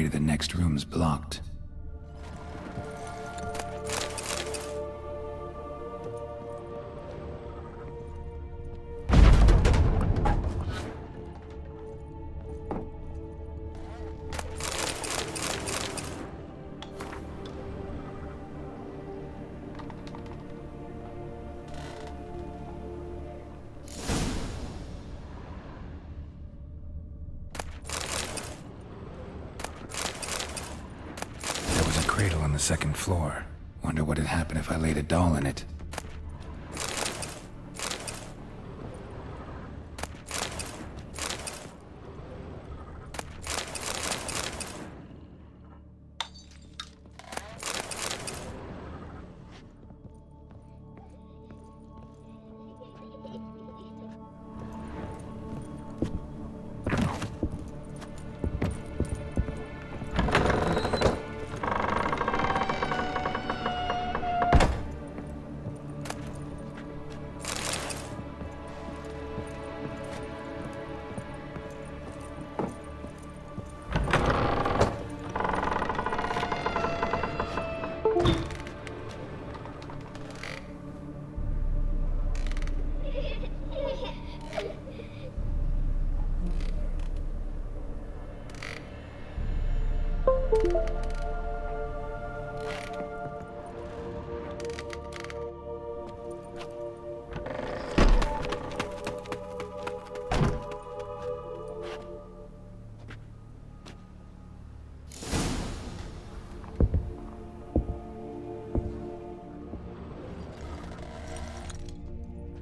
way to the next room's blocked. Cradle on the second floor. Wonder what'd happen if I laid a doll in it.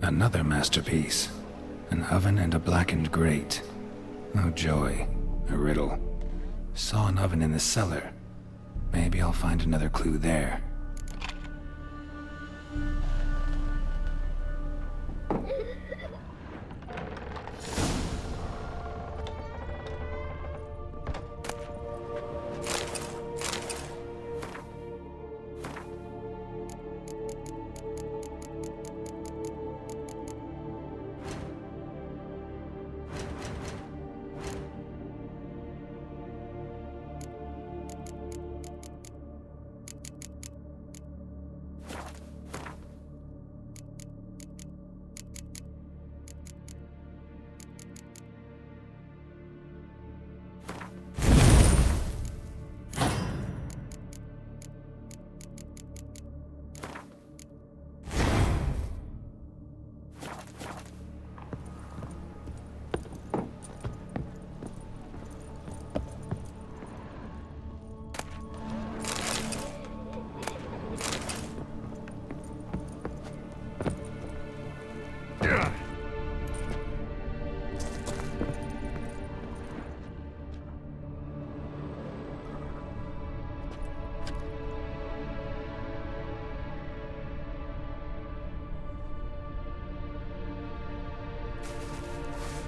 Another masterpiece. An oven and a blackened grate. Oh joy, a riddle. Saw an oven in the cellar. Maybe I'll find another clue there.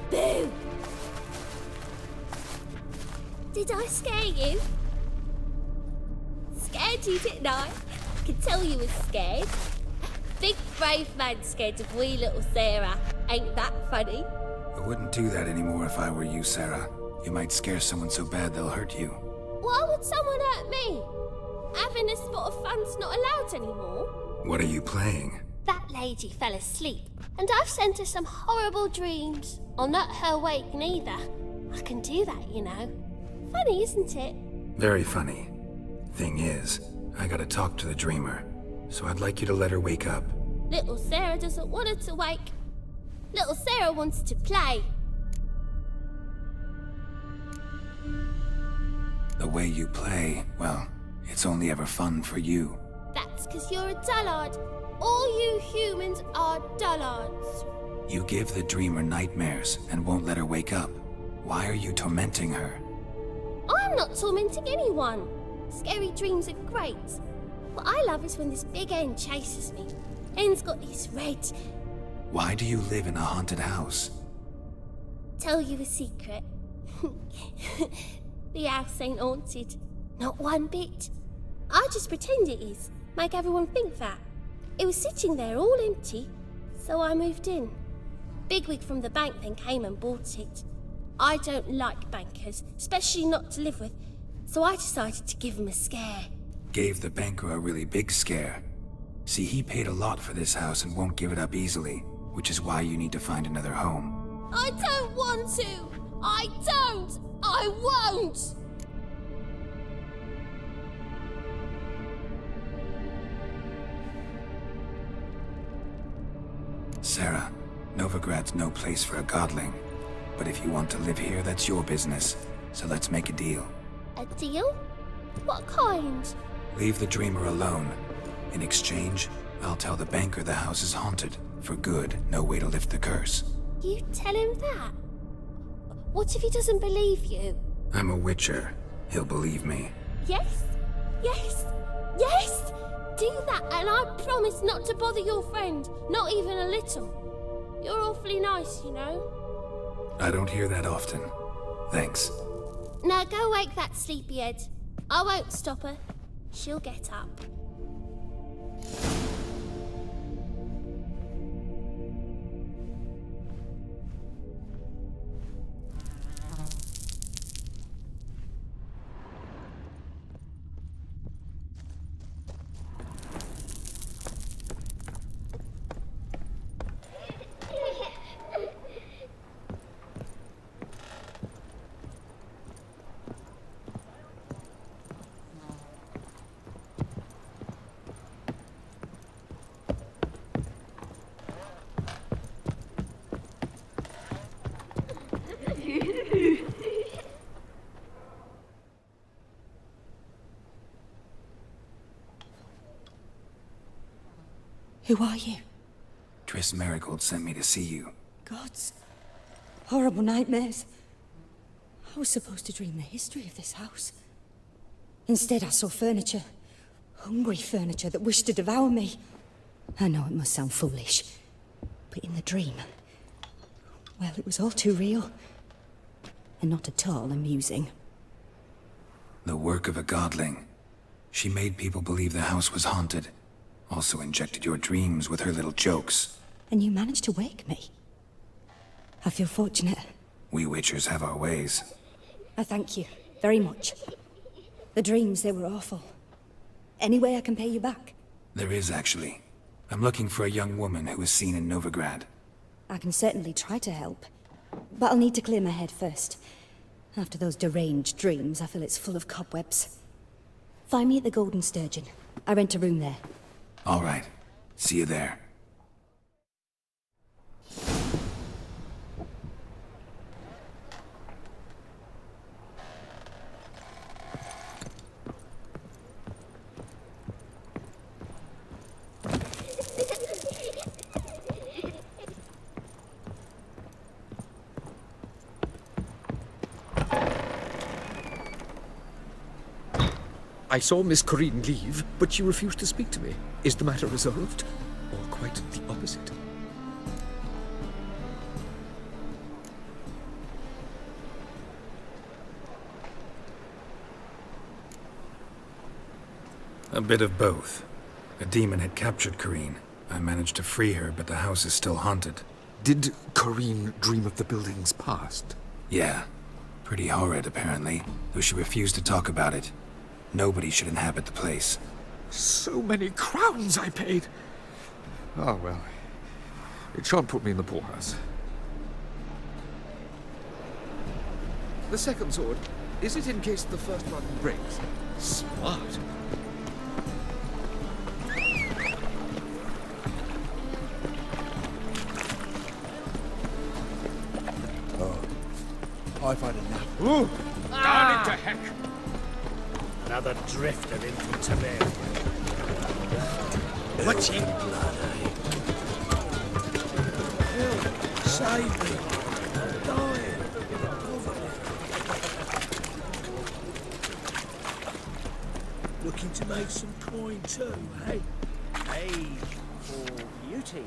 Boo! Did I scare you? Scared you, didn't I? I can tell you was scared. Big brave man scared of wee little Sarah. Ain't that funny? I wouldn't do that anymore if I were you, Sarah. You might scare someone so bad they'll hurt you. Why would someone hurt me? Having a spot of fun's not allowed anymore. What are you playing? That lady fell asleep, and I've sent her some horrible dreams. I'll not her wake neither. I can do that, you know. Funny, isn't it? Very funny. Thing is, I gotta talk to the dreamer, so I'd like you to let her wake up. Little Sarah doesn't want her to wake. Little Sarah wants to play. The way you play, well, it's only ever fun for you. That's 'cause you're a dullard. All you humans are dullards. You give the dreamer nightmares and won't let her wake up. Why are you tormenting her? I'm not tormenting anyone. Scary dreams are great. What I love is when this big hen chases me. Hen's got this red... Why do you live in a haunted house? Tell you a secret. The house ain't haunted. Not one bit. I just pretend it is. Make everyone think that. It was sitting there all empty, so I moved in. Bigwig from the bank then came and bought it. I don't like bankers, especially not to live with, so I decided to give him a scare. Gave the banker a really big scare. See, he paid a lot for this house and won't give it up easily, which is why you need to find another home. I don't want to! I don't! I won't! Sarah, Novigrad's no place for a godling. But if you want to live here, that's your business. So let's make a deal. A deal? What kind? Leave the dreamer alone. In exchange, I'll tell the banker the house is haunted. For good, no way to lift the curse. You tell him that? What if he doesn't believe you? I'm a witcher. He'll believe me. Yes? Yes? Yes! Do that and I promise not to bother your friend. Not even a little. You're awfully nice, you know. I don't hear that often. Thanks. Now go wake that sleepyhead. I won't stop her. She'll get up. Who are you? Triss Marigold sent me to see you. Gods. Horrible nightmares. I was supposed to dream the history of this house. Instead, I saw furniture. Hungry furniture that wished to devour me. I know it must sound foolish, but in the dream, well, it was all too real. And not at all amusing. The work of a godling. She made people believe the house was haunted. Also injected your dreams with her little jokes. And you managed to wake me. I feel fortunate. We witchers have our ways. I thank you very much. The dreams, they were awful. Any way I can pay you back? There is, actually. I'm looking for a young woman who was seen in Novigrad. I can certainly try to help. But I'll need to clear my head first. After those deranged dreams, I feel it's full of cobwebs. Find me at the Golden Sturgeon. I rent a room there. All right. See you there. I saw Miss Corinne leave, but she refused to speak to me. Is the matter resolved? Or quite the opposite? A bit of both. A demon had captured Corinne. I managed to free her, but the house is still haunted. Did Corinne dream of the building's past? Yeah. Pretty horrid, apparently, though she refused to talk about it. Nobody should inhabit the place. So many crowns I paid! Oh, well. It shan't put me in the poorhouse. The second sword, is it in case the first one breaks? Smart. I've had enough. Ooh! Down into heck! Another drift of infant Tiberian. What's in blood, eh? Save me. I'm dying. Looking to make some coin too, hey? Age for beauty.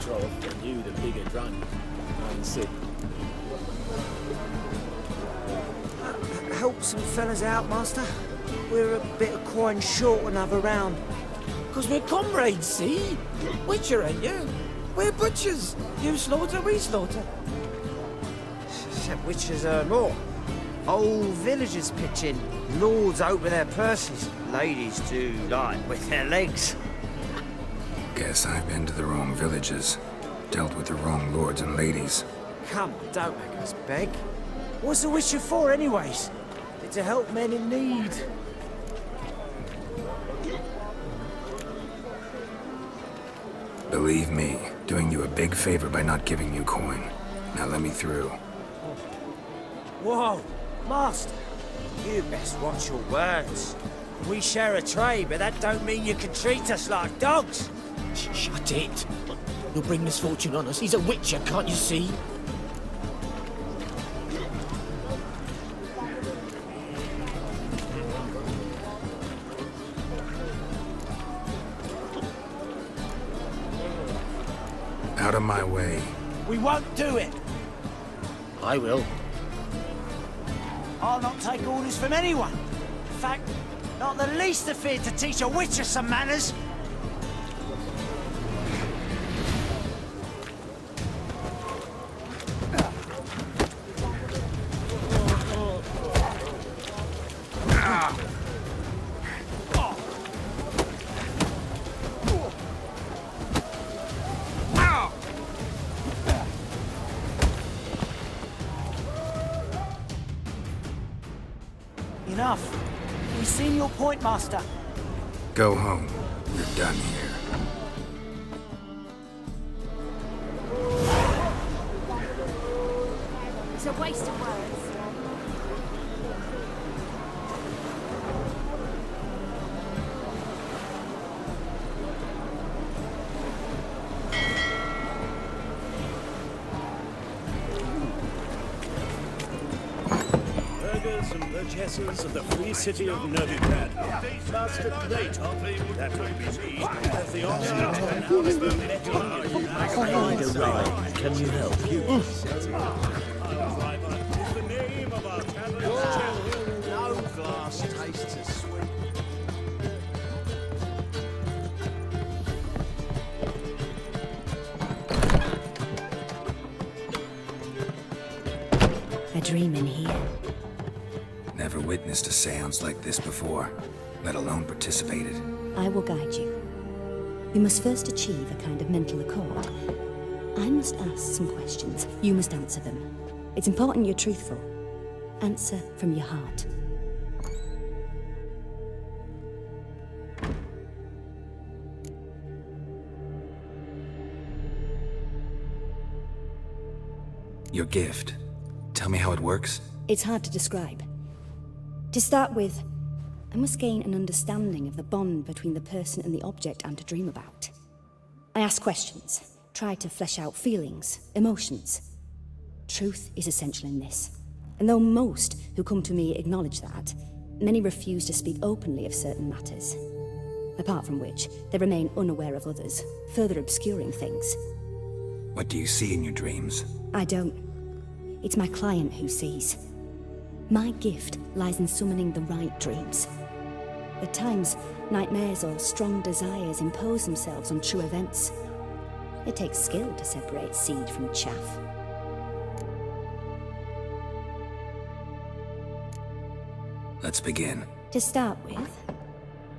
trough and you the bigger drunk. And sit. Help some fellas out, Master. We're a bit of coin short another round. Because we're comrades, see? Witcher, ain't you? We're butchers. You slaughter, we slaughter. Except witches earn more. Old villagers pitch in. Lords open their purses. Ladies do like with their legs. Guess I've been to the wrong villages. Dealt with the wrong lords and ladies. Come on, don't make us beg. What's a witcher for, anyways? It's to help men in need. Believe me, doing you a big favor by not giving you coin. Now let me through. Whoa, Master. You best watch your words. We share a trade, but that don't mean you can treat us like dogs. Shut it. You'll bring misfortune on us. He's a witcher, can't you see? Out of my way. We won't do it. I will. I'll not take orders from anyone. In fact, not the least afeard to teach a witcher some manners. Enough. We've seen your point, Master. Go home. You're done here. It's a waste of words. And purchasers of the free city of Novigrad. Master Plate, that would be me, has the option to turn out of the metal. Can you help? The name of our tavern. No glass tastes as sweet. A dream in here. Never witnessed a seance like this before, let alone participated. I will guide you. You must first achieve a kind of mental accord. I must ask some questions. You must answer them. It's important you're truthful. Answer from your heart. Your gift. Tell me how it works. It's hard to describe. To start with, I must gain an understanding of the bond between the person and the object I'm to dream about. I ask questions, try to flesh out feelings, emotions. Truth is essential in this. And though most who come to me acknowledge that, many refuse to speak openly of certain matters. Apart from which, they remain unaware of others, further obscuring things. What do you see in your dreams? I don't. It's my client who sees. My gift lies in summoning the right dreams. At times, nightmares or strong desires impose themselves on true events. It takes skill to separate seed from chaff. Let's begin. To start with,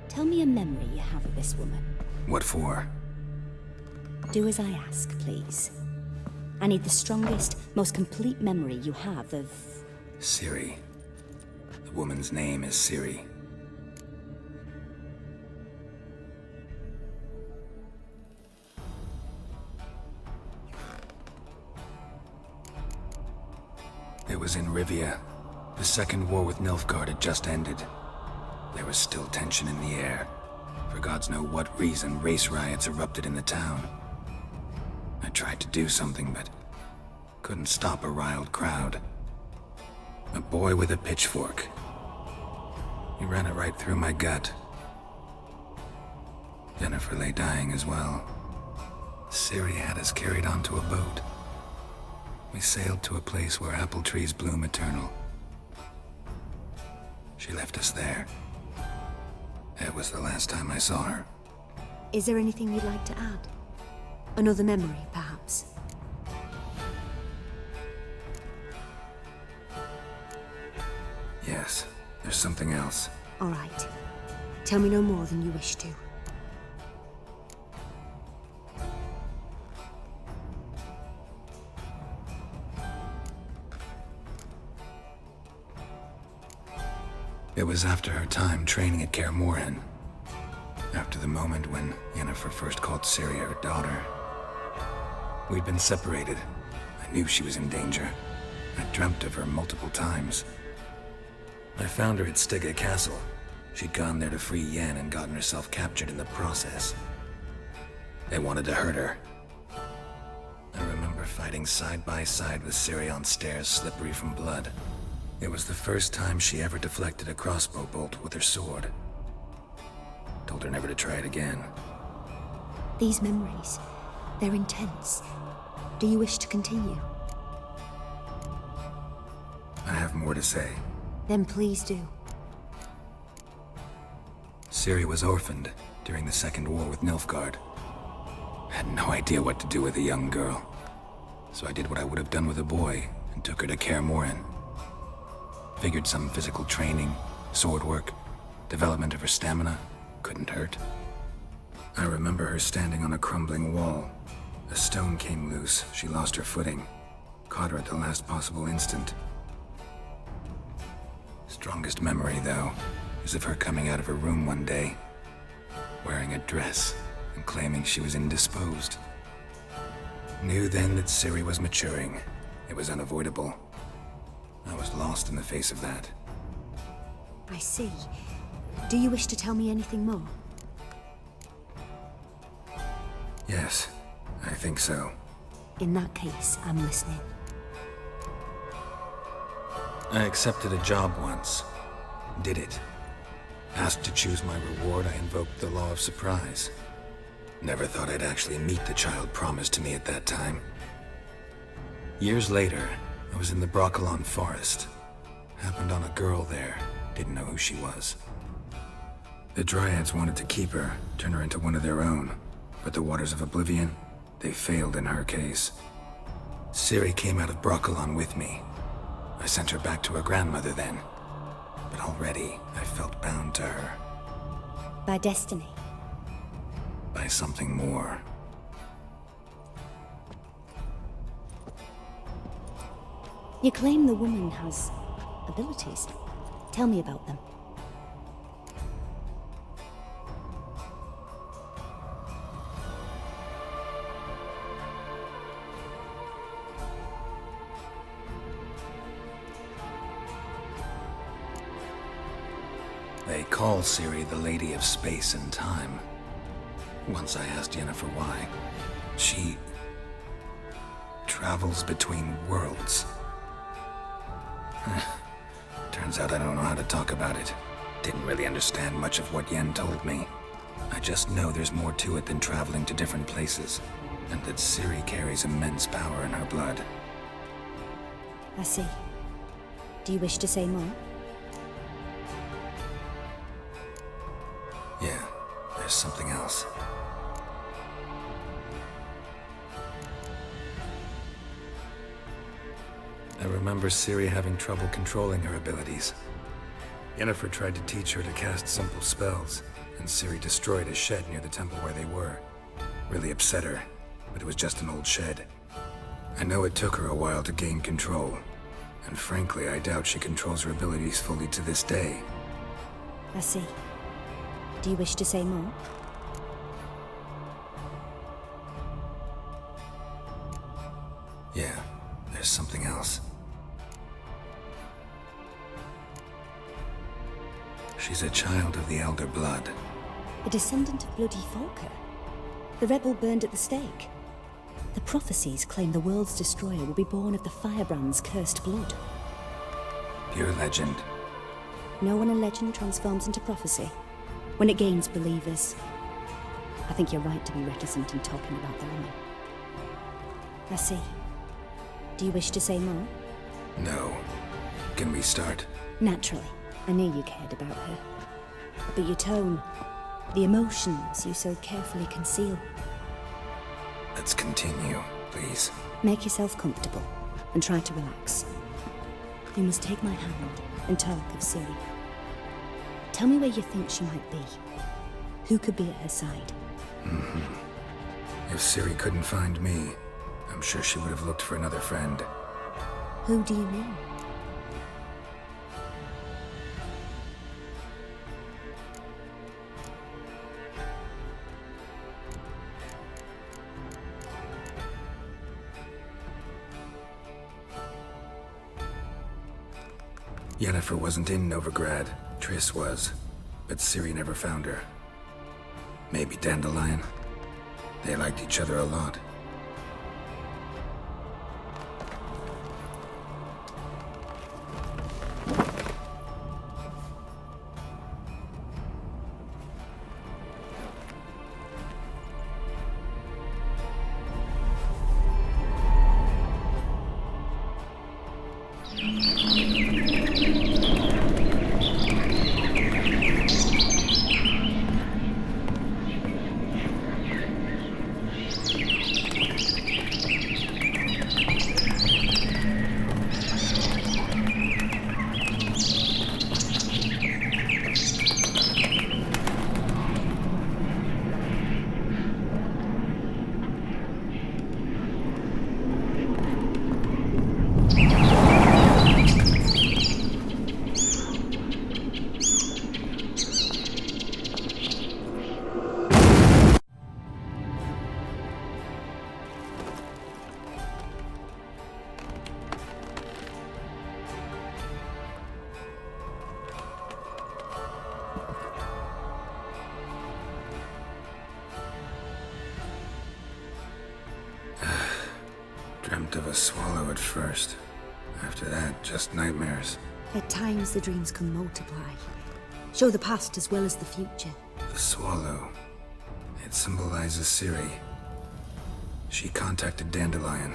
tell me a memory you have of this woman. What for? Do as I ask, please. I need the strongest, most complete memory you have of... Ciri. The woman's name is Ciri. It was in Rivia. The second war with Nilfgaard had just ended. There was still tension in the air. For gods know what reason, race riots erupted in the town. I tried to do something, but couldn't stop a riled crowd. A boy with a pitchfork. He ran it right through my gut. Jennifer lay dying as well. Ciri had us carried onto a boat. We sailed to a place where apple trees bloom eternal. She left us there. That was the last time I saw her. Is there anything you'd like to add? Another memory, perhaps? Yes, there's something else. All right. Tell me no more than you wish to. It was after her time training at Kaer Morhen. After the moment when Yennefer first called Ciri her daughter. We'd been separated. I knew she was in danger. I dreamt of her multiple times. I found her at Stygga Castle. She'd gone there to free Yen and gotten herself captured in the process. They wanted to hurt her. I remember fighting side by side with Ciri on stairs slippery from blood. It was the first time she ever deflected a crossbow bolt with her sword. Told her never to try it again. These memories, they're intense. Do you wish to continue? I have more to say. Then please do. Ciri was orphaned during the Second War with Nilfgaard. Had no idea what to do with a young girl. So I did what I would have done with a boy and took her to Kaer Morhen. Figured some physical training, sword work, development of her stamina couldn't hurt. I remember her standing on a crumbling wall. A stone came loose, she lost her footing. Caught her at the last possible instant. Strongest memory, though, is of her coming out of her room one day, wearing a dress and claiming she was indisposed. Knew then that Ciri was maturing. It was unavoidable. I was lost in the face of that. I see. Do you wish to tell me anything more? Yes, I think so. In that case, I'm listening. I accepted a job once. Did it. Asked to choose my reward, I invoked the law of surprise. Never thought I'd actually meet the child promised to me at that time. Years later, I was in the Broccolon forest. Happened on a girl there. Didn't know who she was. The Dryads wanted to keep her, turn her into one of their own. But the Waters of Oblivion, they failed in her case. Ciri came out of Broccolon with me. I sent her back to her grandmother then. But already, I felt bound to her. By destiny? By something more. You claim the woman has abilities. Tell me about them. They call Ciri the Lady of Space and Time. Once I asked Yennefer why. She travels between worlds. Turns out I don't know how to talk about it. Didn't really understand much of what Yen told me. I just know there's more to it than traveling to different places, and that Ciri carries immense power in her blood. I see. Do you wish to say more? Yeah, there's something else. I remember Ciri having trouble controlling her abilities. Yennefer tried to teach her to cast simple spells, and Ciri destroyed a shed near the temple where they were. Really upset her, but it was just an old shed. I know it took her a while to gain control, and frankly, I doubt she controls her abilities fully to this day. I see. Do you wish to say more? Yeah, there's something else. She's a child of the Elder Blood. A descendant of bloody Falker. The rebel burned at the stake. The prophecies claim the world's destroyer will be born of the Firebrand's cursed blood. Pure legend. Know when a legend transforms into prophecy? When it gains believers. I think you're right to be reticent in talking about the woman. I see. Do you wish to say more? No. Can we start? Naturally. I knew you cared about her. But your tone, the emotions you so carefully conceal. Let's continue, please. Make yourself comfortable and try to relax. You must take my hand and talk of Ciri. Tell me where you think she might be. Who could be at her side? If Ciri couldn't find me, I'm sure she would have looked for another friend. Who do you mean? Yennefer wasn't in Novigrad. Triss was. But Ciri never found her. Maybe Dandelion. They liked each other a lot. Dreamt of a swallow at first. After that, just nightmares. At times the dreams can multiply. Show the past as well as the future. The swallow. It symbolizes Ciri. She contacted Dandelion.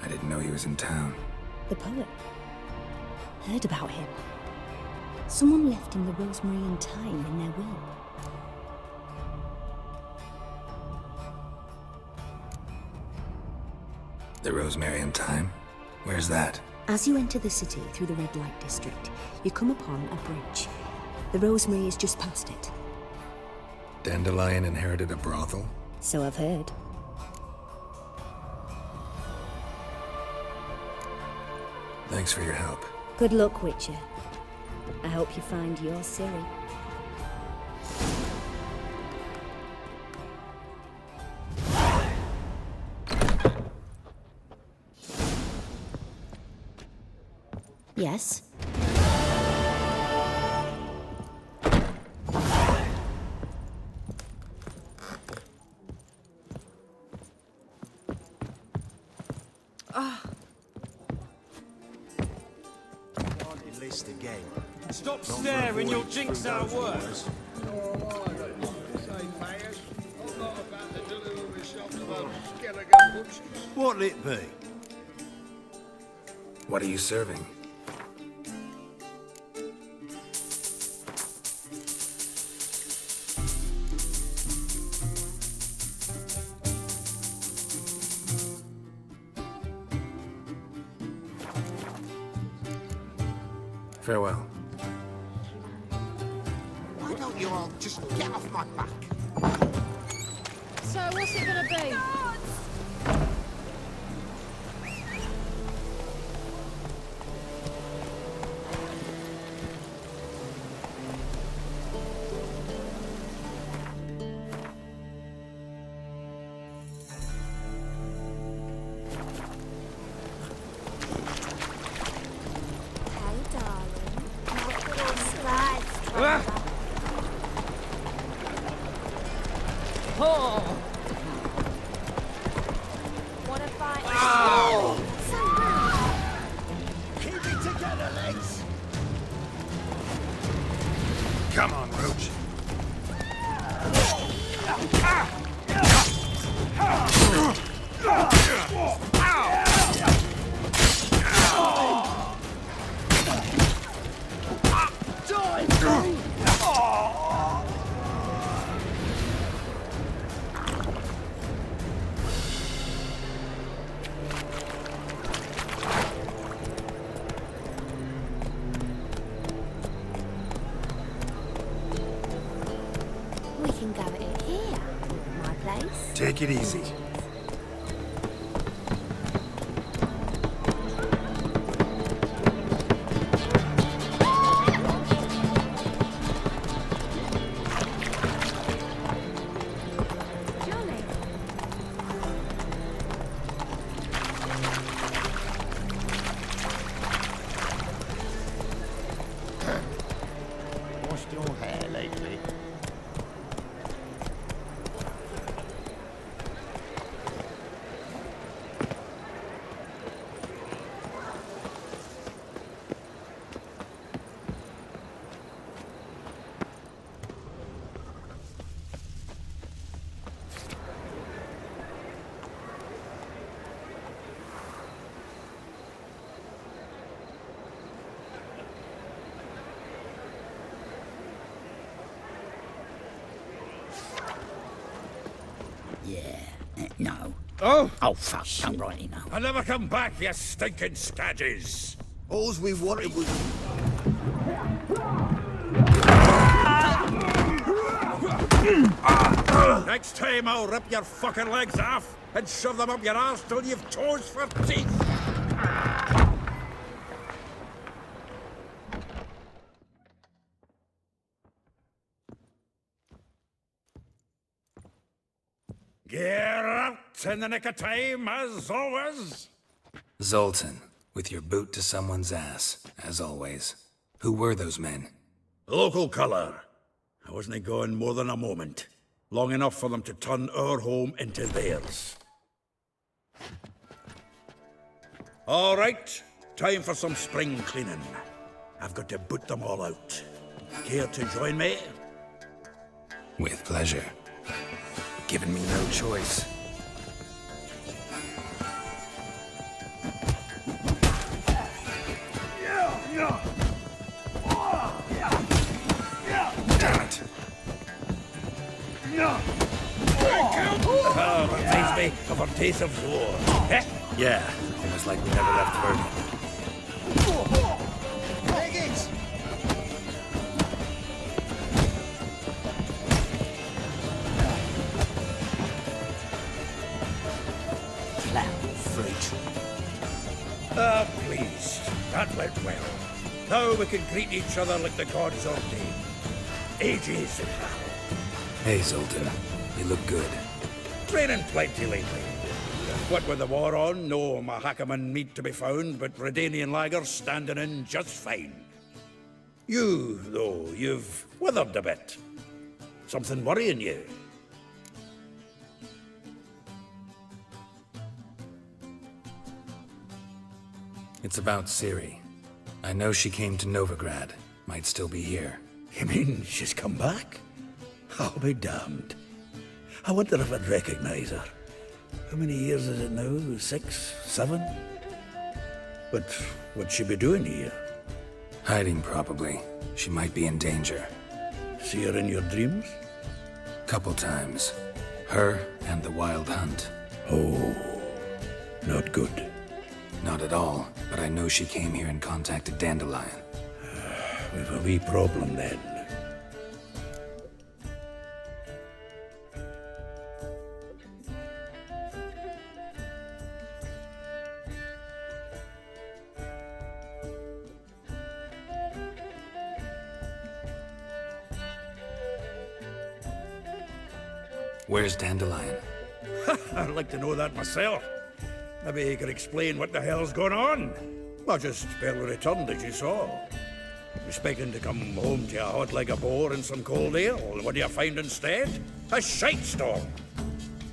I didn't know he was in town. The poet. Heard about him. Someone left him the rosemary and thyme in their will. The rosemary and thyme? Where's that? As you enter the city through the red light district, you come upon a bridge. The rosemary is just past it. Dandelion inherited a brothel? So I've heard. Thanks for your help. Good luck, Witcher. I hope you find your Ciri. Yes? List again. Stop staring, you'll jinx our work. What'll it be? What are you serving? Farewell. Why don't you all just get off my back? So what's it gonna be? Keep it together, legs! Come on, Roach. place. Take it easy. Jolly. Washed your hair lately? Yeah, no. Oh, Oh, fuck, don't rightly know. I never come back, you stinking stagges. All's we've wanted was... Next time I'll rip your fucking legs off and shove them up your arse till you've toes for teeth. Get out in the nick of time, as always. Zoltan, with your boot to someone's ass, as always. Who were those men? Local colour. I wasn't gone more than a moment. Long enough for them to turn our home into theirs. All right, time for some spring cleaning. I've got to boot them all out. Care to join me? With pleasure. Given me no choice. Damn it. Reminds me of our days of war. Eh? Yeah, almost like we never left Bergen. Ah, please. That went well. Now we can greet each other like the gods ordained. Ages in hell. Hey, Zoltan. You look good. Training plenty lately. What with the war on, no Mahakaman meat to be found, but Redanian lagers standing in just fine. You, though, you've withered a bit. Something worrying you? It's about Ciri. I know she came to Novigrad. Might still be here. You mean she's come back? I'll be damned. I wonder if I'd recognize her. How many years is it now? 6, 7? But what'd she be doing here? Hiding, probably. She might be in danger. See her in your dreams? Couple times. Her and the Wild Hunt. Oh, not good. Not at all, but I know she came here and contacted Dandelion. We've a wee problem then. Where's Dandelion? I'd like to know that myself. Maybe you could explain what the hell's going on. I just barely returned, as you saw. Expecting to come home to a hot like a boar and some cold ale, and what do you find instead? A shite storm.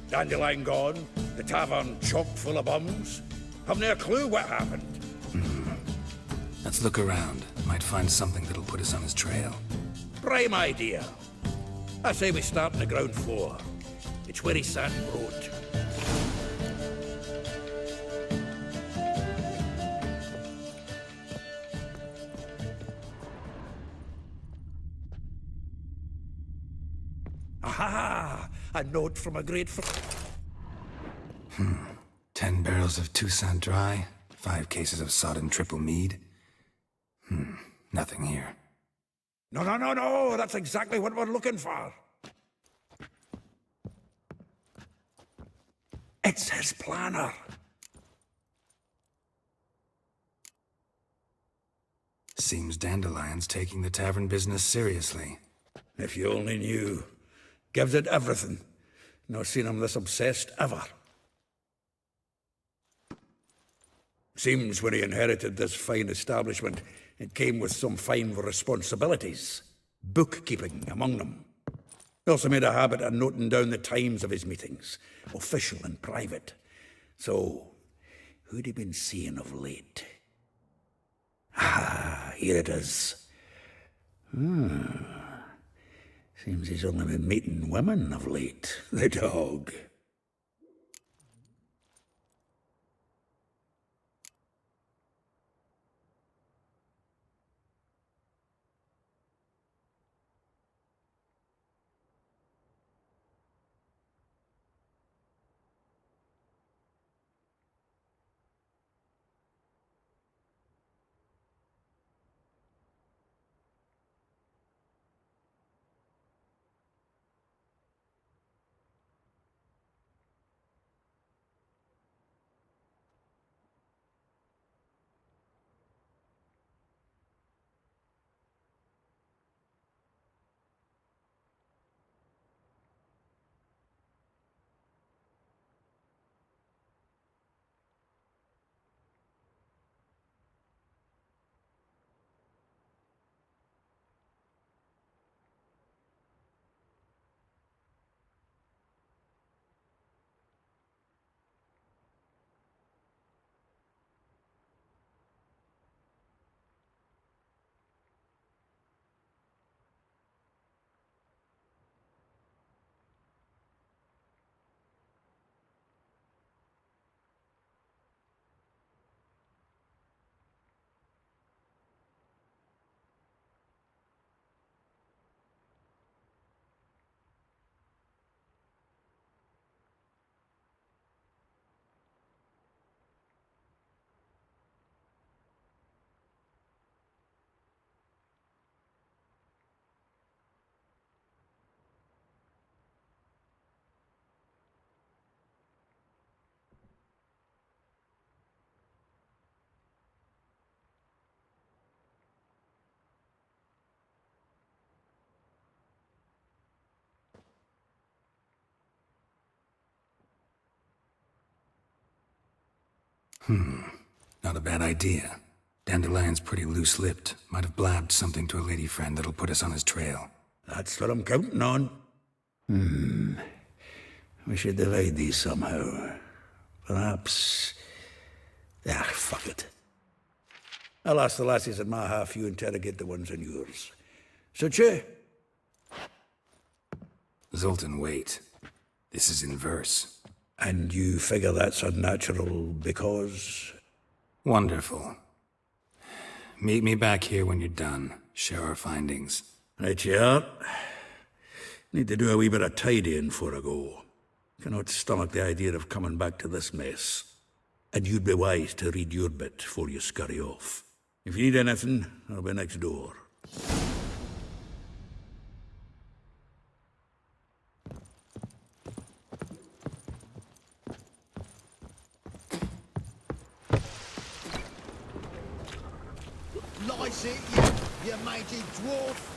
Dandelion gone, the tavern chock full of bums. Haven't a clue what happened. Let's look around. Might find something that'll put us on his trail. Prime idea. I say we start on the ground floor. It's where he sat and wrote. Aha! A note from a great friend. 10 barrels of Toussaint Dry, 5 cases of sodden triple mead. Nothing here. No, that's exactly what we're looking for. It's his planner. Seems Dandelion's taking the tavern business seriously. If you only knew. Gives it everything. Not seen him this obsessed ever. Seems when he inherited this fine establishment, it came with some fine responsibilities. Bookkeeping among them. He also made a habit of noting down the times of his meetings, official and private. So, who'd he been seeing of late? Ah, here it is. Seems he's only been meeting women of late, the dog. Not a bad idea. Dandelion's pretty loose-lipped. Might have blabbed something to a lady friend that'll put us on his trail. That's what I'm counting on. We should divide these somehow. Perhaps... fuck it. I'll ask the lassies in my half, you interrogate the ones in yours. Such a... Zoltan, wait. This is in verse. And you figure that's unnatural because... Wonderful. Meet me back here when you're done. Share our findings. Right you are. Need to do a wee bit of tidying before I go. Cannot stomach the idea of coming back to this mess. And you'd be wise to read your bit before you scurry off. If you need anything, I'll be next door. Lice it, you mangy dwarf!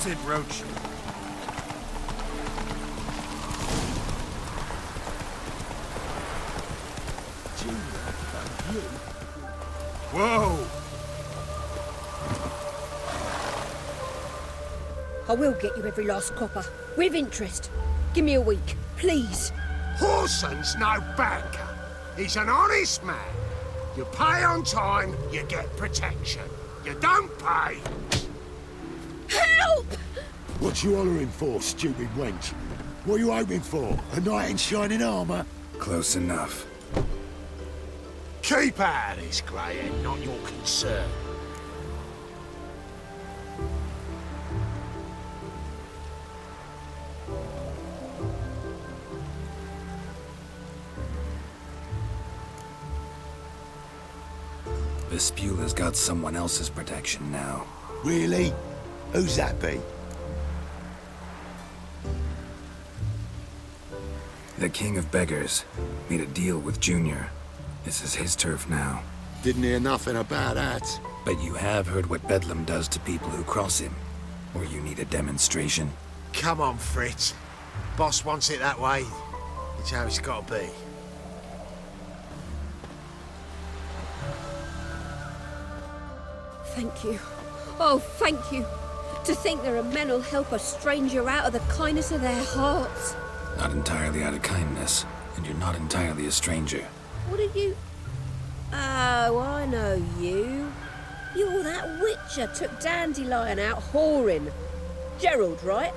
Noted, Roach. Whoa! I will get you every last copper, with interest. Give me a week, please. Horson's no banker. He's an honest man. You pay on time, you get protection. You don't pay. Help! What you hollering for, stupid wench? What are you hoping for? A knight in shining armour? Close enough. Keep out of this, Greyhead, not your concern. Vespula's got someone else's protection now. Really? Who's that be? The King of Beggars made a deal with Junior. This is his turf now. Didn't hear nothing about that. But you have heard what Bedlam does to people who cross him. Or you need a demonstration? Come on, Fritz. Boss wants it that way. It's how it's got to be. Thank you. Oh, thank you. To think there are men who'll help a stranger out of the kindness of their hearts. Not entirely out of kindness, and you're not entirely a stranger. What are you... Oh, I know you. You're that witcher took Dandelion out whoring. Gerald, right?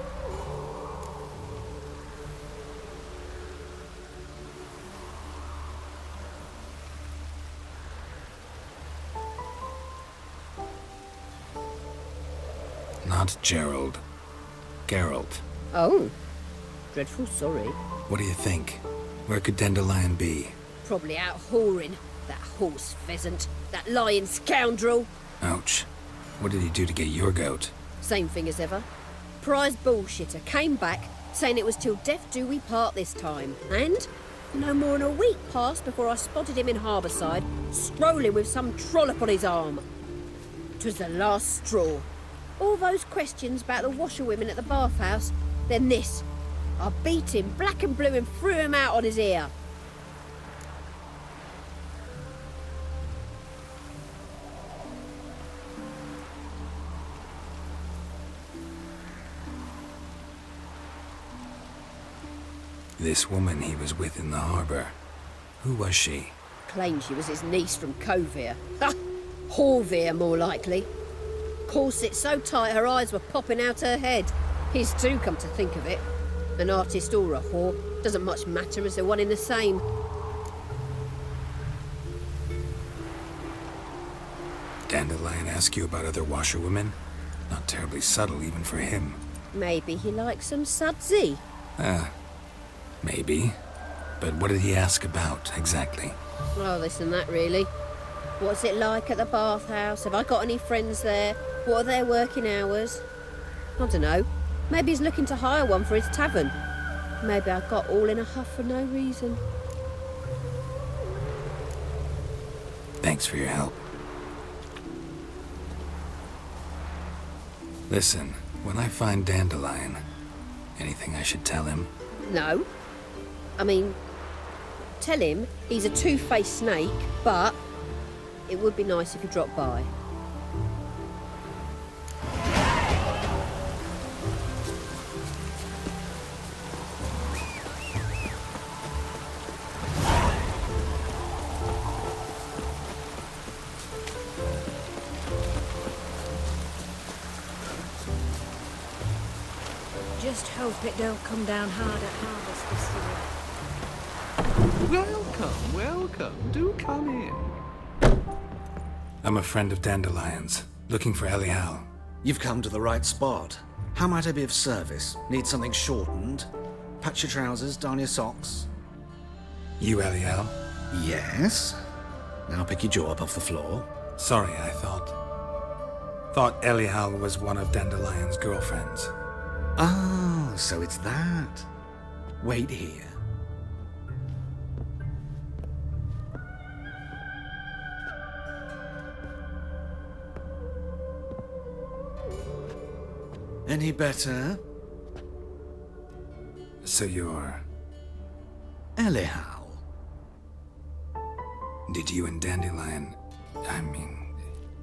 Not Gerald. Geralt. Oh. Dreadful sorry. What do you think? Where could Dandelion be? Probably out whoring. That horse pheasant. That lying scoundrel. Ouch. What did he do to get your goat? Same thing as ever. Prize bullshitter came back saying it was till death do we part this time. And no more than a week passed before I spotted him in Harbourside, strolling with some trollop on his arm. 'Twas the last straw. All those questions about the washerwomen at the bathhouse, then this. I beat him black and blue and threw him out on his ear. This woman he was with in the harbour. Who was she? Claimed she was his niece from Kovir. Ha! Horvir, more likely. Corset so tight her eyes were popping out her head. His too, come to think of it. An artist or a whore doesn't much matter as they're one in the same. Dandelion ask you about other washerwomen? Not terribly subtle even for him. Maybe he likes some sudsy. Maybe. But what did he ask about, exactly? Oh, this and that, really. What's it like at the bathhouse? Have I got any friends there? What are their working hours? I don't know. Maybe he's looking to hire one for his tavern. Maybe I got all in a huff for no reason. Thanks for your help. Listen, when I find Dandelion, anything I should tell him? No. I mean, tell him he's a two-faced snake, but it would be nice if he dropped by. Just hope it don't come down hard at harvest this year. Welcome, welcome. Do come in. I'm a friend of Dandelion's, looking for Elial. You've come to the right spot. How might I be of service? Need something shortened? Patch your trousers, darn your socks? You Elial? Yes. Now pick your jaw up off the floor. Sorry, I thought Elial was one of Dandelion's girlfriends. Oh, so it's that. Wait here. Any better? So you're... Elihow. Did you and Dandelion...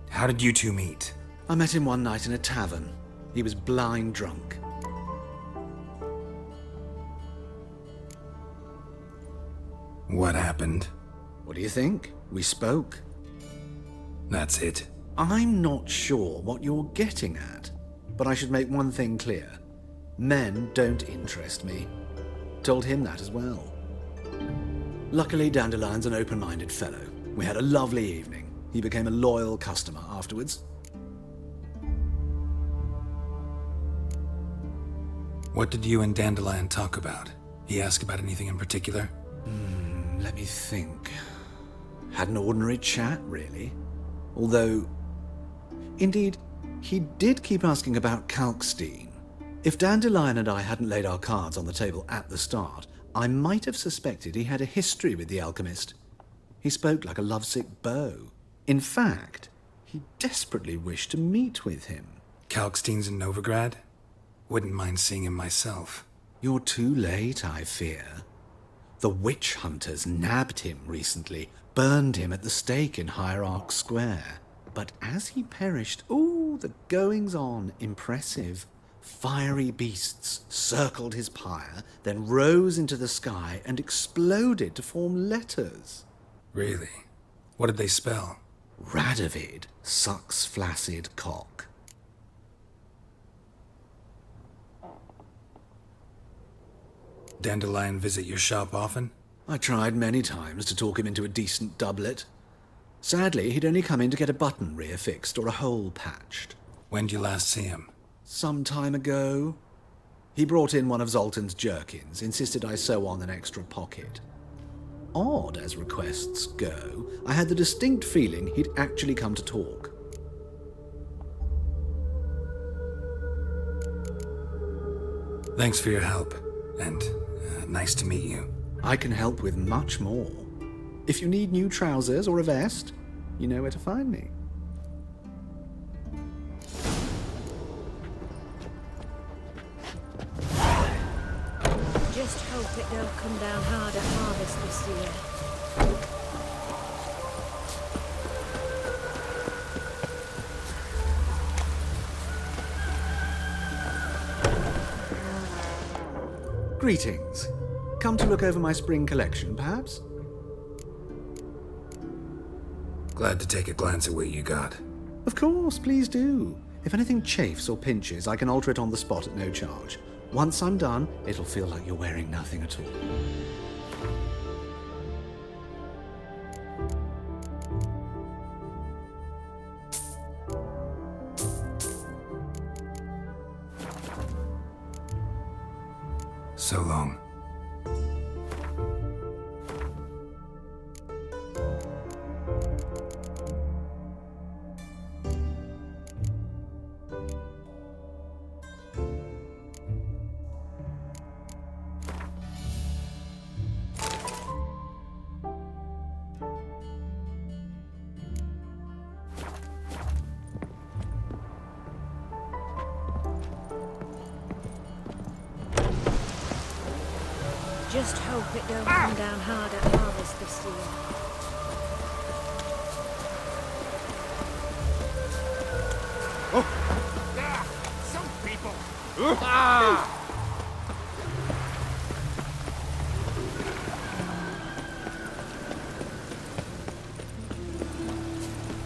how did you two meet? I met him one night in a tavern. He was blind drunk. What happened? What do you think? We spoke. That's it? I'm not sure what you're getting at, but I should make one thing clear. Men don't interest me. Told him that as well. Luckily, Dandelion's an open-minded fellow. We had a lovely evening. He became a loyal customer afterwards. What did you and Dandelion talk about? He asked about anything in particular? Let me think. Had an ordinary chat, really. Although, indeed, he did keep asking about Kalkstein. If Dandelion and I hadn't laid our cards on the table at the start, I might have suspected he had a history with the alchemist. He spoke like a lovesick beau. In fact, he desperately wished to meet with him. Kalkstein's in Novigrad? Wouldn't mind seeing him myself. You're too late, I fear. The witch hunters nabbed him recently, burned him at the stake in Hierarch Square. But as he perished, the goings-on, impressive. Fiery beasts circled his pyre, then rose into the sky and exploded to form letters. Really? What did they spell? Radovid sucks flaccid cock. Dandelion visit your shop often? I tried many times to talk him into a decent doublet. Sadly, he'd only come in to get a button reaffixed or a hole patched. When'd you last see him? Some time ago. He brought in one of Zoltan's jerkins, insisted I sew on an extra pocket. Odd as requests go, I had the distinct feeling he'd actually come to talk. Thanks for your help, and nice to meet you. I can help with much more. If you need new trousers or a vest, you know where to find me. Just hope it don't come down hard at harvest this year. Greetings. Come to look over my spring collection, perhaps? Glad to take a glance at what you got. Of course, please do. If anything chafes or pinches, I can alter it on the spot at no charge. Once I'm done, it'll feel like you're wearing nothing at all. So long. Just hope it don't come down hard at harvest this year. Yeah, some people.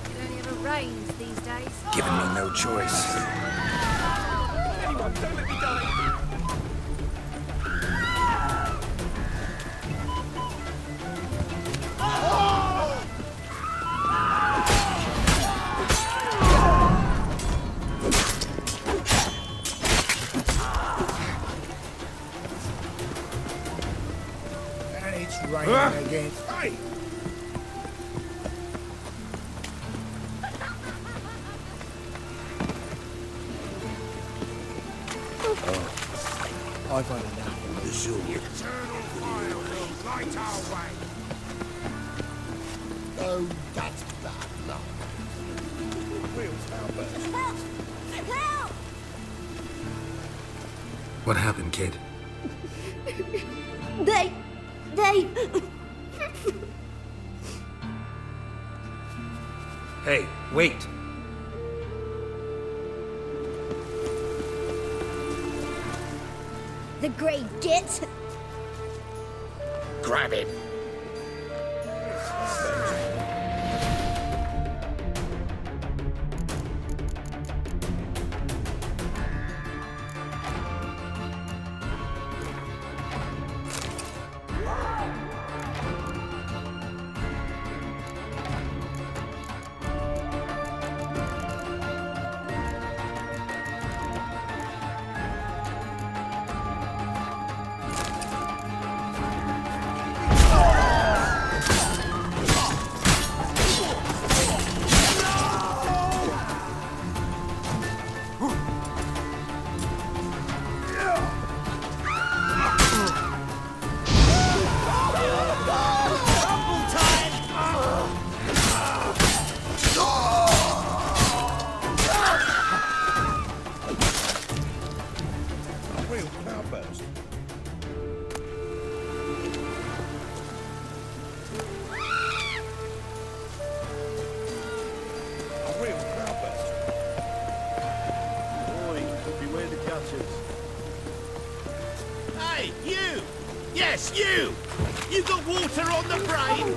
It only ever rains these days. Giving me no choice. Anyone, don't let me die. Raining again. Hey! I've had enough of the zoo. Eternal fire will light our way. Oh, that's bad luck. Wheels now, but Help! Help! What happened, kid? They... Hey, wait! The Grey Git. Grab him. Hey, you! Yes, you! You got water on the brain?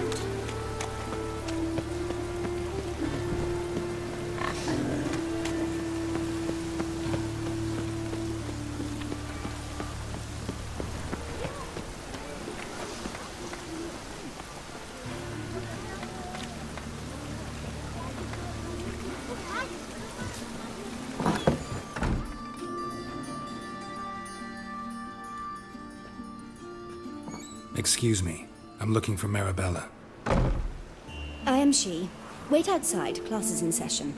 Excuse me. I'm looking for Marabella. I am she. Wait outside. Class is in session.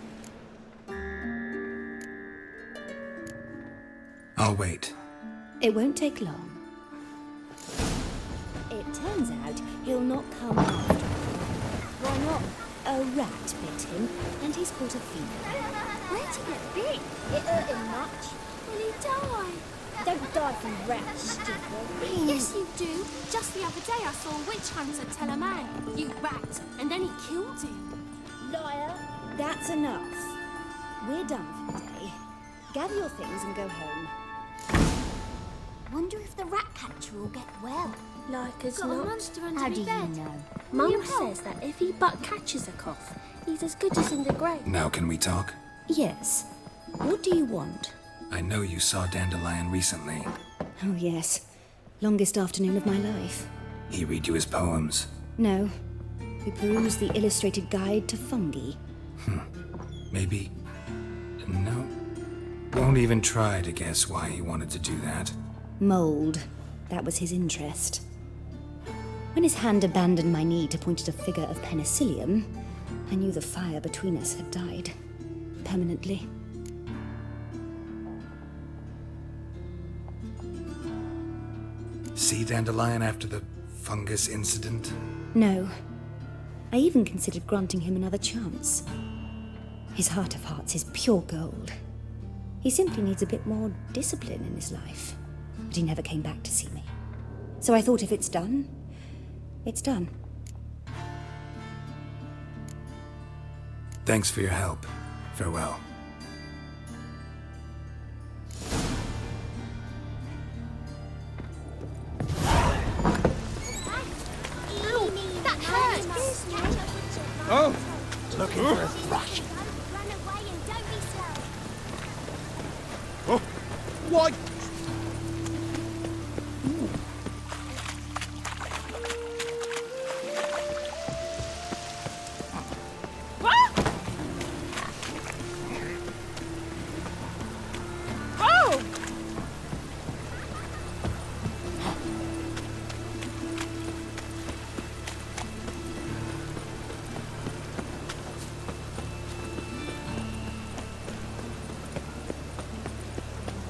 I'll wait. It won't take long. It turns out he'll not come after all. Why not? A rat bit him, and he's caught a fever. Where did he get bit? It hurt him much. Will he die? Don't die from rats, stupid. Yes, you do. Just the other day I saw a witch hunter tell a man, "You rat," and then he killed him. Liar. That's enough. We're done for the day. Gather your things and go home. Wonder if the rat catcher will get well. Like as Got not. a monster under How me do you bed. know? Mum says that if he but catches a cough, he's as good as in the grave. Now can we talk? Yes. What do you want? I know you saw Dandelion recently. Oh, yes. Longest afternoon of my life. He read you his poems. No. We perused the illustrated guide to fungi. Maybe... No. Won't even try to guess why he wanted to do that. Mold. That was his interest. When his hand abandoned my knee to point at a figure of penicillium, I knew the fire between us had died. Permanently. See Dandelion after the fungus incident? No. I even considered granting him another chance. His heart of hearts is pure gold. He simply needs a bit more discipline in his life. But he never came back to see me. So I thought if it's done, it's done. Thanks for your help. Farewell. That hurts! Oh! Looking for a thrash. Run away and don't be slow. Oh! Why?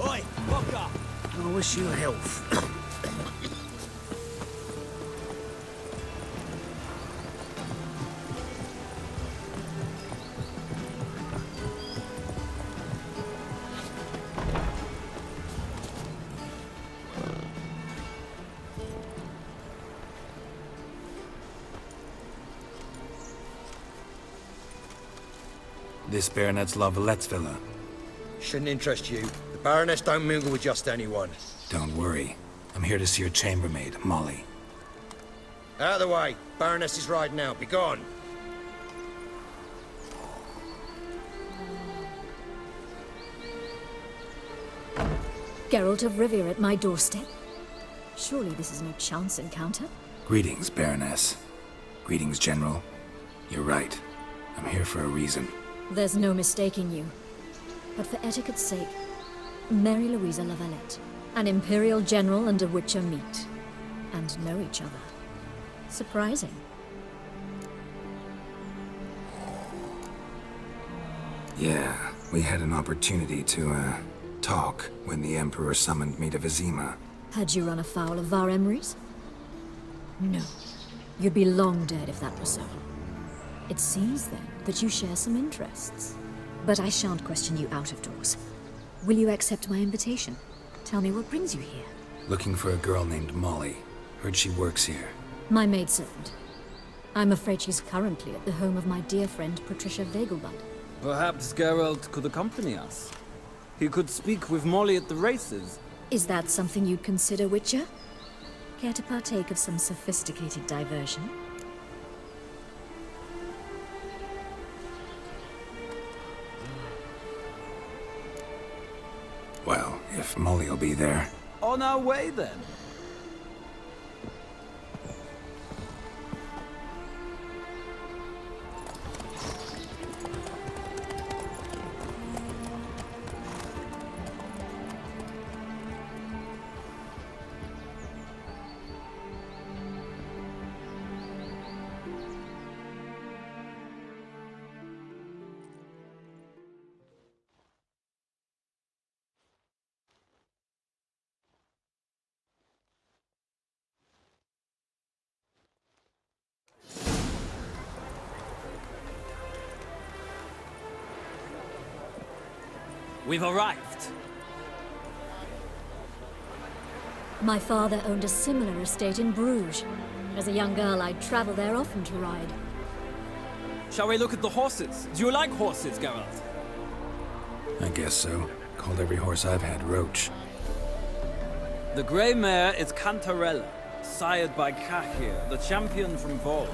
Oi, Walker! I wish you health. This Baronet's La Vallette's villa. Shouldn't interest you. The Baroness don't mingle with just anyone. Don't worry. I'm here to see your chambermaid, Molly. Out of the way. Baroness is riding out. Be gone. Geralt of Rivia at my doorstep? Surely this is no chance encounter? Greetings, Baroness. Greetings, General. You're right. I'm here for a reason. There's no mistaking you. But for etiquette's sake, Mary Louisa La Valette, an Imperial General and a Witcher meet, and know each other. Surprising. Yeah, we had an opportunity to, talk when the Emperor summoned me to Vizima. Had you run afoul of Var Emrys? No. You'd be long dead if that were so. It seems, then, that you share some interests. But I shan't question you out of doors. Will you accept my invitation? Tell me what brings you here. Looking for a girl named Molly. Heard she works here. My maidservant. I'm afraid she's currently at the home of my dear friend Patricia Vegelbud. Perhaps Geralt could accompany us. He could speak with Molly at the races. Is that something you'd consider, Witcher? Care to partake of some sophisticated diversion? Well, if Molly'll be there. On our way, then. We've arrived. My father owned a similar estate in Bruges. As a young girl, I'd travel there often to ride. Shall we look at the horses? Do you like horses, Geralt? I guess so. Called every horse I've had Roach. The grey mare is Cantarella, sired by Cahir, the champion from Vol.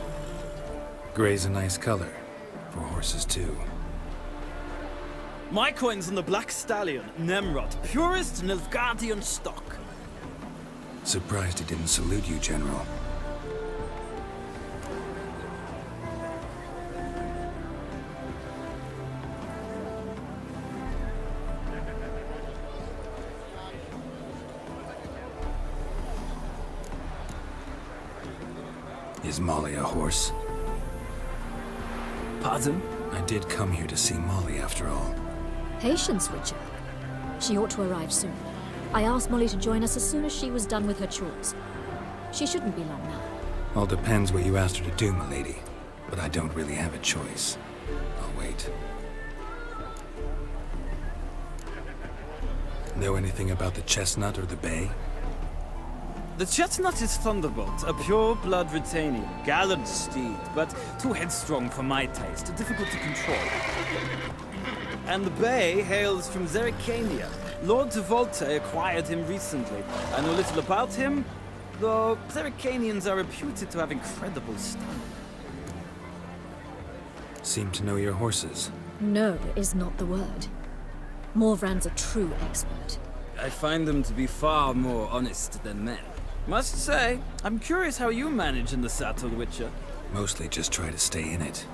Grey's a nice color. For horses, too. My coin's on the Black Stallion, Nemrod, purest Nilfgaardian stock. Surprised he didn't salute you, General. Is Molly a horse? Pardon? I did come here to see Molly, after all. Patience, Witcher. She ought to arrive soon. I asked Molly to join us as soon as she was done with her chores. She shouldn't be long now. All depends what you asked her to do, milady. But I don't really have a choice. I'll wait. Know anything about the chestnut or the bay? The chestnut is Thunderbolt, a pure-blood Britannian, gallant steed, but too headstrong for my taste, difficult to control. And the bay hails from Zerrikania. Lord de Volte acquired him recently. I know little about him, though Zerrikanians are reputed to have incredible stamina. Seem to know your horses. No is not the word. Morvran's a true expert. I find them to be far more honest than men. Must say, I'm curious how you manage in the saddle, Witcher. Mostly just try to stay in it.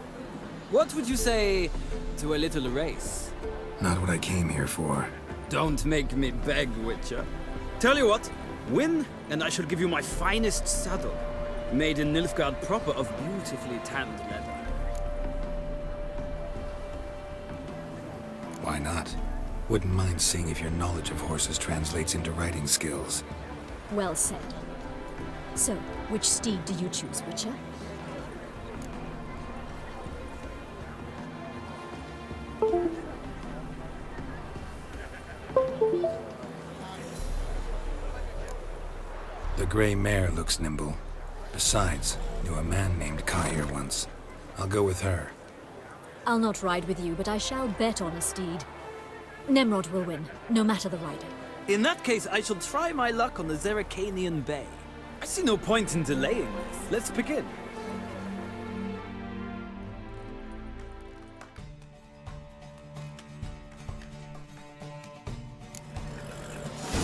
What would you say to a little race? Not what I came here for. Don't make me beg, Witcher. Tell you what, win, and I shall give you my finest saddle, made in Nilfgaard proper of beautifully tanned leather. Why not? Wouldn't mind seeing if your knowledge of horses translates into riding skills. Well said. So, which steed do you choose, Witcher? The gray mare looks nimble. Besides, knew a man named Cahir once. I'll go with her. I'll not ride with you, but I shall bet on a steed. Nemrod will win, no matter the rider. In that case, I shall try my luck on the Zeracanian Bay. I see no point in delaying this. Let's begin.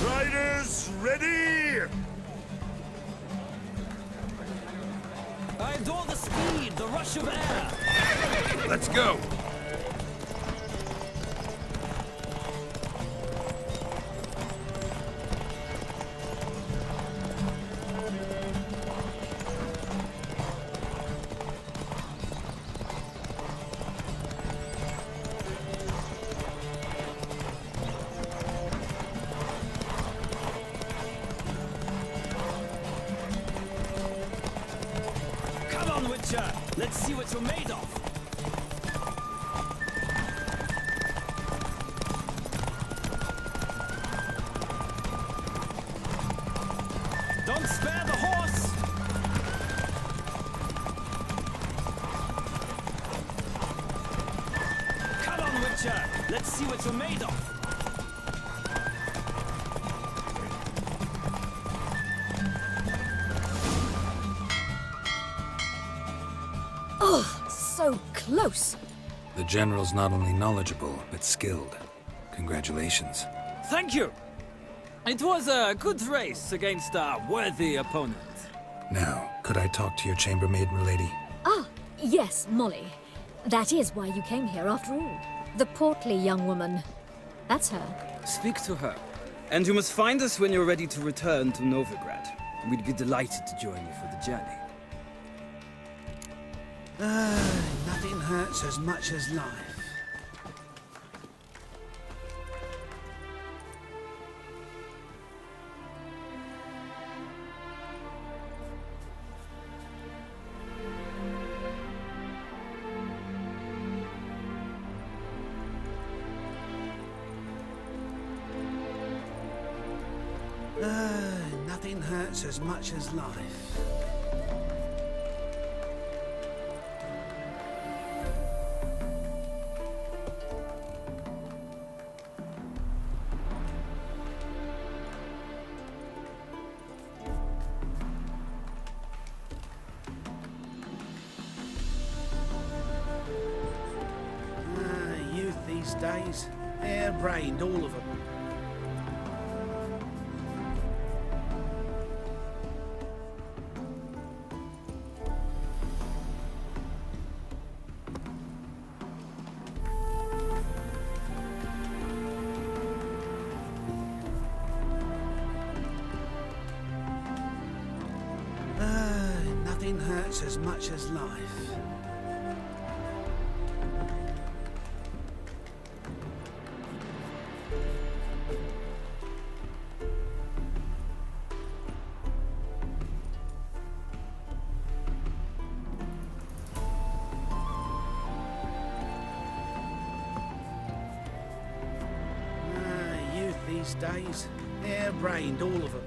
Riders, ready! I adore the speed, the rush of air. Let's go! Come on, Witcher. Let's see what you're made of. Don't spare the horse! Come on, Witcher! Let's see what you're made of! Oh, so close. The general's not only knowledgeable, but skilled. Congratulations. Thank you! It was a good race against a worthy opponent. Now, could I talk to your chambermaid, milady? Ah, yes, Molly. That is why you came here after all. The portly young woman. That's her. Speak to her. And you must find us when you're ready to return to Novigrad. We'd be delighted to join you for the journey. Nothing hurts as much as life. Nothing hurts as much as life. Youth these days, hair-brained, all of them. Nothing hurts as much as life. Youth these days, hair-brained, all of them.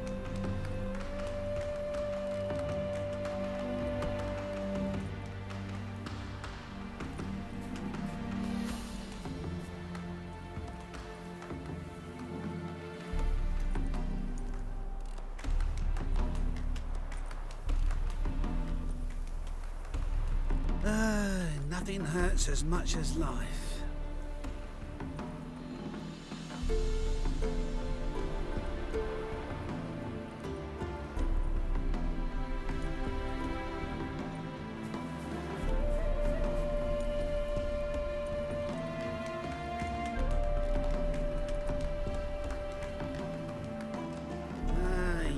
Nothing hurts as much as life.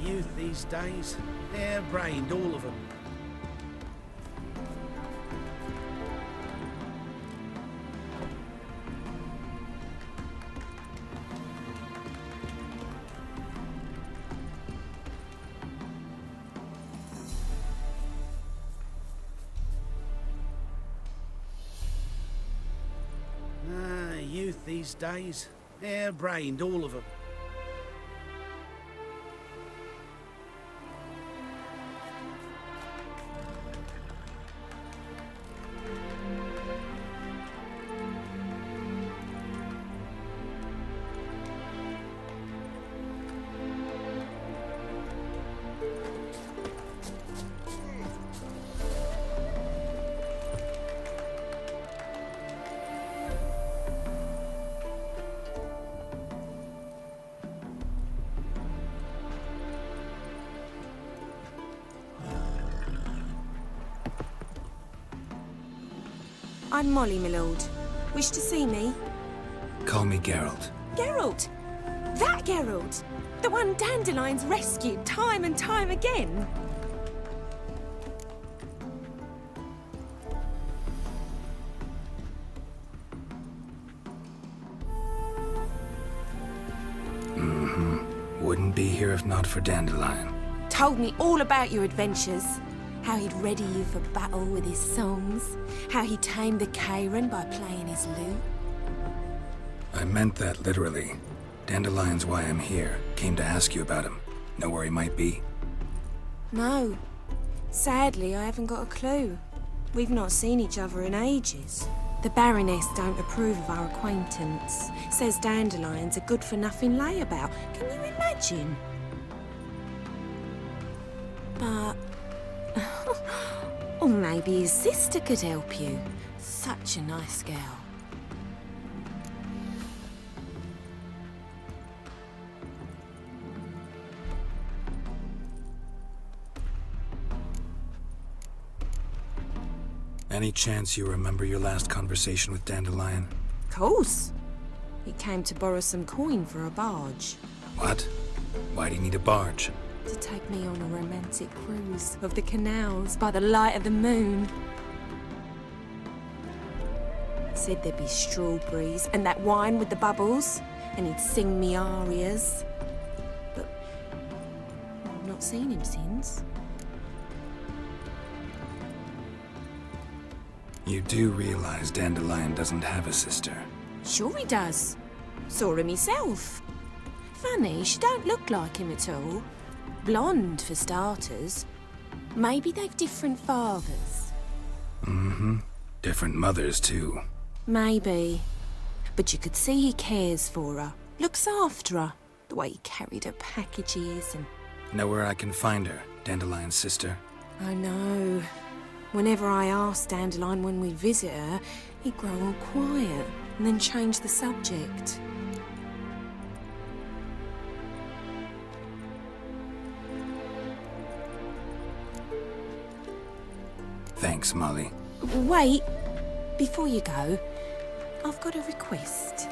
Youth these days, hair-brained, all of them. Youth these days, hair-brained, all of them. I'm Molly, my lord. Wish to see me? Call me Geralt. Geralt! That Geralt! The one Dandelion's rescued time and time again! Wouldn't be here if not for Dandelion. Told me all about your adventures. How he'd ready you for battle with his songs. How he tamed the Karen by playing his lute. I meant that literally. Dandelion's why I'm here. Came to ask you about him. Know where he might be? No. Sadly, I haven't got a clue. We've not seen each other in ages. The Baroness don't approve of our acquaintance. Says Dandelion's a good-for-nothing layabout. Can you imagine? But... or maybe his sister could help you. Such a nice girl. Any chance you remember your last conversation with Dandelion? Course. He came to borrow some coin for a barge. What? Why do you need a barge? To take me on a romantic cruise of the canals by the light of the moon. Said there'd be strawberries and that wine with the bubbles, and he'd sing me arias. But I've not seen him since. You do realize Dandelion doesn't have a sister? Sure he does. Saw him himself. Funny, she don't look like him at all. Blonde, for starters. Maybe they've different fathers. Different mothers, too. Maybe. But you could see he cares for her. Looks after her. The way he carried her packages and... Know where I can find her, Dandelion's sister? I know. Whenever I asked Dandelion when we'd visit her, he'd grow all quiet and then change the subject. Thanks, Molly. Wait, before you go, I've got a request.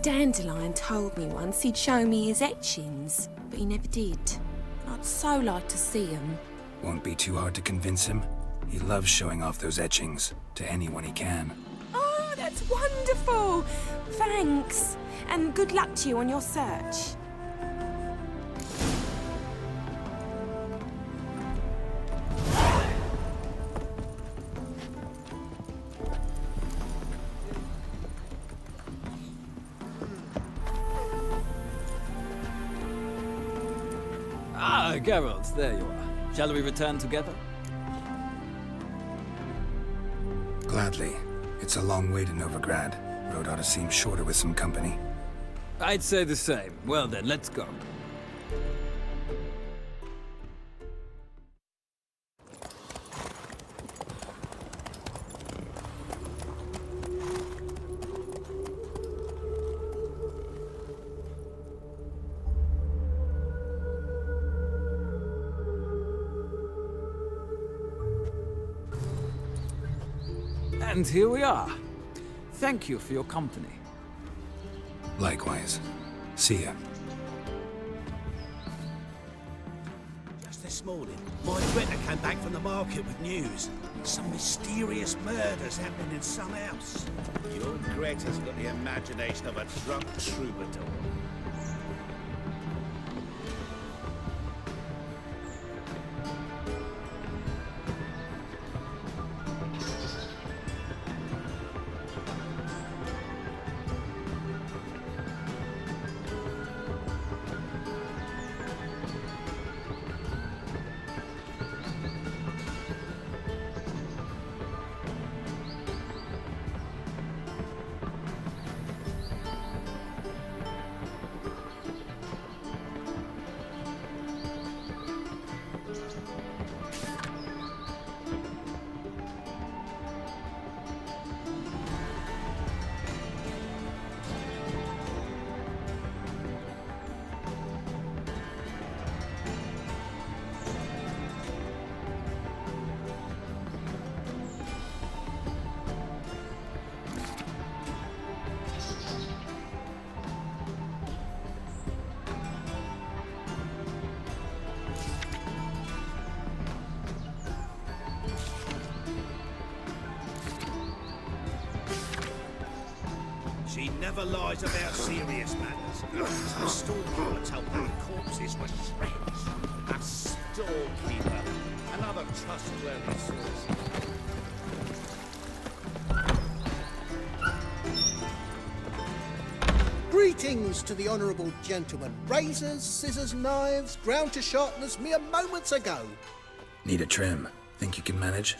Dandelion told me once he'd show me his etchings, but he never did. I'd so like to see them. Won't be too hard to convince him. He loves showing off those etchings to anyone he can. Oh, that's wonderful! Thanks, and good luck to you on your search. Ah, Geralt, there you are. Shall we return together? Gladly. It's a long way to Novigrad. Road ought to seem shorter with some company. I'd say the same. Well then, let's go. And here we are. Thank you for your company. Likewise. See ya. Just this morning, my Greta came back from the market with news. Some mysterious murders happening in some house. Your Greta's got the imagination of a drunk troubadour. never lies about serious matters. The storekeeper told me the corpses were shreds. A storekeeper, another trustworthy source. Greetings to the honourable gentleman. Razors, scissors, knives, ground to sharpness mere moments ago. Need a trim. Think you can manage?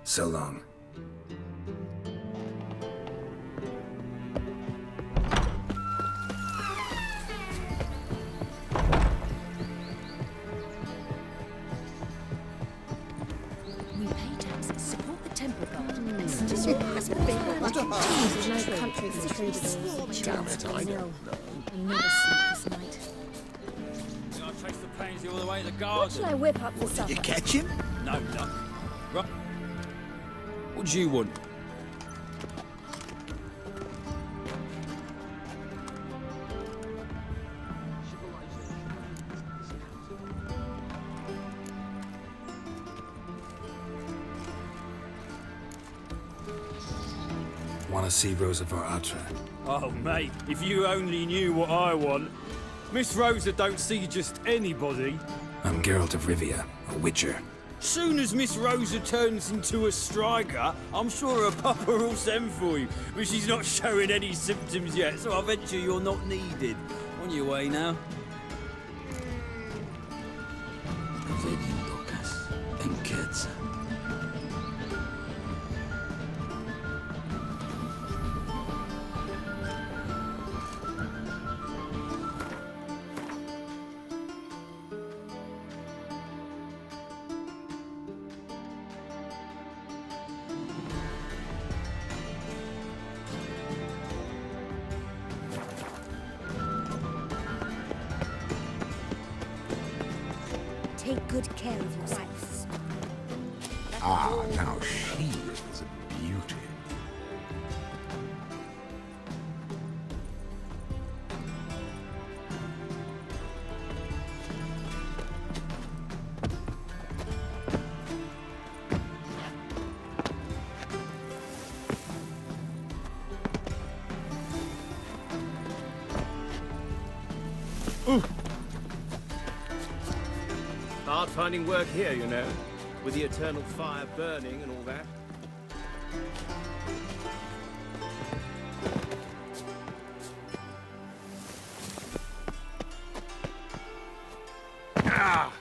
So long. We pay taxes, support the temple guard. It's just has been like There's no country included in this. Damn it, I don't know. I'll never sleep this night. I chased the pansy all the way to the garden. What should I whip up for supper? You catch him? No, no. Right. What do you want? Want to see Rosa Atra? Oh, mate, if you only knew what I want. Miss Rosa don't see just anybody. I'm Geralt of Rivia, a witcher. Soon as Miss Rosa turns into a striker, I'm sure her papa will send for you. But she's not showing any symptoms yet, so I venture you're not needed. On your way now. Take good care of yourself. Ah, now she is a beauty. Hard finding work here, you know, with the eternal fire burning and all that. Ah!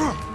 Ugh.